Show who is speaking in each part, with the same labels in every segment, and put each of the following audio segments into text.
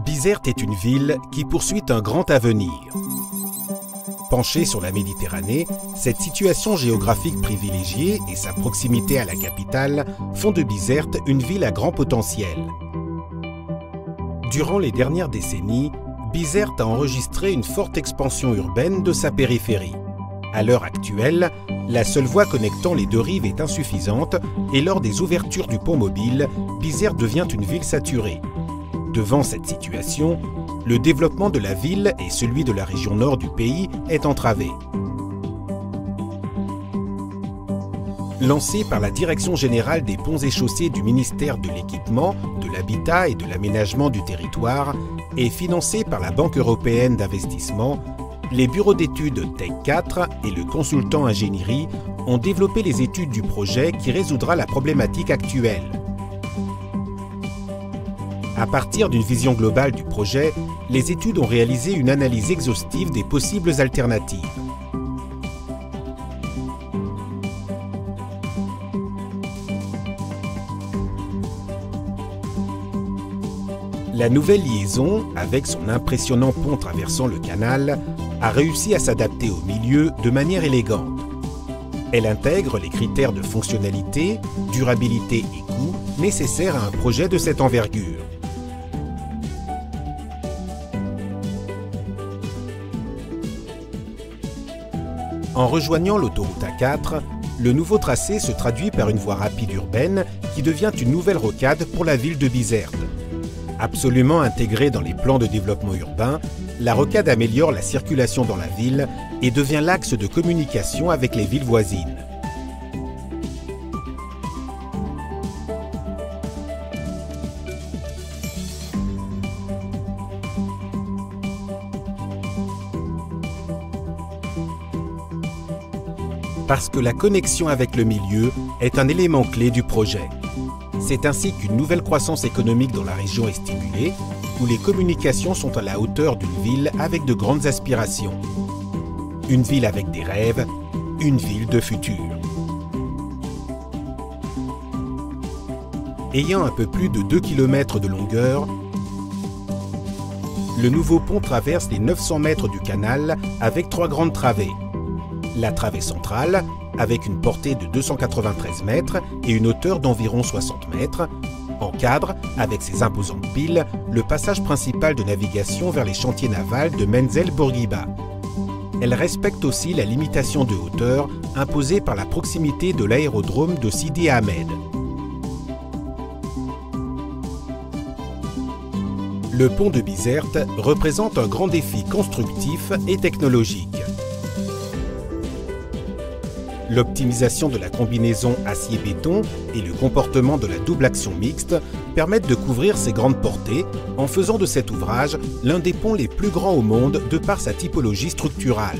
Speaker 1: Bizerte est une ville qui poursuit un grand avenir. Penchée sur la Méditerranée, cette situation géographique privilégiée et sa proximité à la capitale font de Bizerte une ville à grand potentiel. Durant les dernières décennies, Bizerte a enregistré une forte expansion urbaine de sa périphérie. À l'heure actuelle, la seule voie connectant les deux rives est insuffisante et lors des ouvertures du pont mobile, Bizerte devient une ville saturée. Devant cette situation, le développement de la ville et celui de la région nord du pays est entravé. Lancé par la Direction générale des ponts et chaussées du ministère de l'Équipement, de l'Habitat et de l'Aménagement du territoire et financé par la Banque européenne d'investissement, les bureaux d'études Tech 4 et le consultant ingénierie ont développé les études du projet qui résoudra la problématique actuelle. À partir d'une vision globale du projet, les études ont réalisé une analyse exhaustive des possibles alternatives. La nouvelle liaison, avec son impressionnant pont traversant le canal, a réussi à s'adapter au milieu de manière élégante. Elle intègre les critères de fonctionnalité, durabilité et coût nécessaires à un projet de cette envergure. En rejoignant l'autoroute A4, le nouveau tracé se traduit par une voie rapide urbaine qui devient une nouvelle rocade pour la ville de Bizerte. Absolument intégrée dans les plans de développement urbain, la rocade améliore la circulation dans la ville et devient l'axe de communication avec les villes voisines. Parce que la connexion avec le milieu est un élément clé du projet. C'est ainsi qu'une nouvelle croissance économique dans la région est stimulée, où les communications sont à la hauteur d'une ville avec de grandes aspirations. Une ville avec des rêves, une ville de futur. Ayant un peu plus de 2 km de longueur, le nouveau pont traverse les 900 mètres du canal avec 3 grandes travées. La travée centrale, avec une portée de 293 mètres et une hauteur d'environ 60 mètres, encadre, avec ses imposantes piles, le passage principal de navigation vers les chantiers navals de Menzel-Bourguiba. Elle respecte aussi la limitation de hauteur imposée par la proximité de l'aérodrome de Sidi Ahmed. Le pont de Bizerte représente un grand défi constructif et technologique. L'optimisation de la combinaison acier-béton et le comportement de la double action mixte permettent de couvrir ces grandes portées en faisant de cet ouvrage l'un des ponts les plus grands au monde de par sa typologie structurale.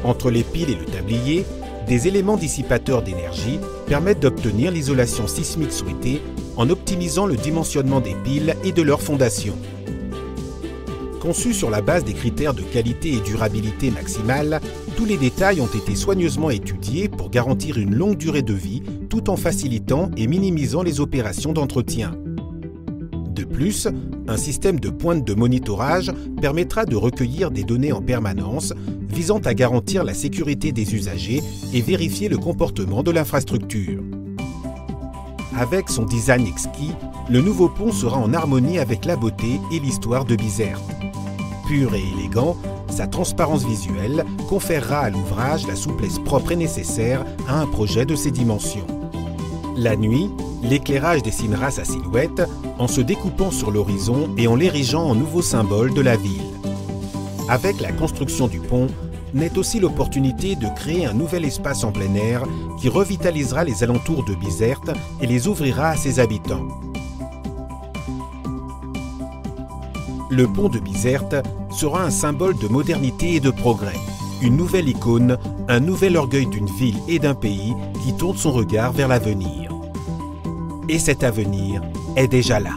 Speaker 1: Entre les piles et le tablier, des éléments dissipateurs d'énergie permettent d'obtenir l'isolation sismique souhaitée en optimisant le dimensionnement des piles et de leur fondation. Conçu sur la base des critères de qualité et durabilité maximale, tous les détails ont été soigneusement étudiés pour garantir une longue durée de vie tout en facilitant et minimisant les opérations d'entretien. De plus, un système de pointe de monitorage permettra de recueillir des données en permanence visant à garantir la sécurité des usagers et vérifier le comportement de l'infrastructure. Avec son design exquis, le nouveau pont sera en harmonie avec la beauté et l'histoire de Bizerte. Pur et élégant, sa transparence visuelle conférera à l'ouvrage la souplesse propre et nécessaire à un projet de ces dimensions. La nuit, l'éclairage dessinera sa silhouette en se découpant sur l'horizon et en l'érigeant en nouveau symbole de la ville. Avec la construction du pont, naît aussi l'opportunité de créer un nouvel espace en plein air qui revitalisera les alentours de Bizerte et les ouvrira à ses habitants. Le pont de Bizerte sera un symbole de modernité et de progrès, une nouvelle icône, un nouvel orgueil d'une ville et d'un pays qui tourne son regard vers l'avenir. Et cet avenir est déjà là.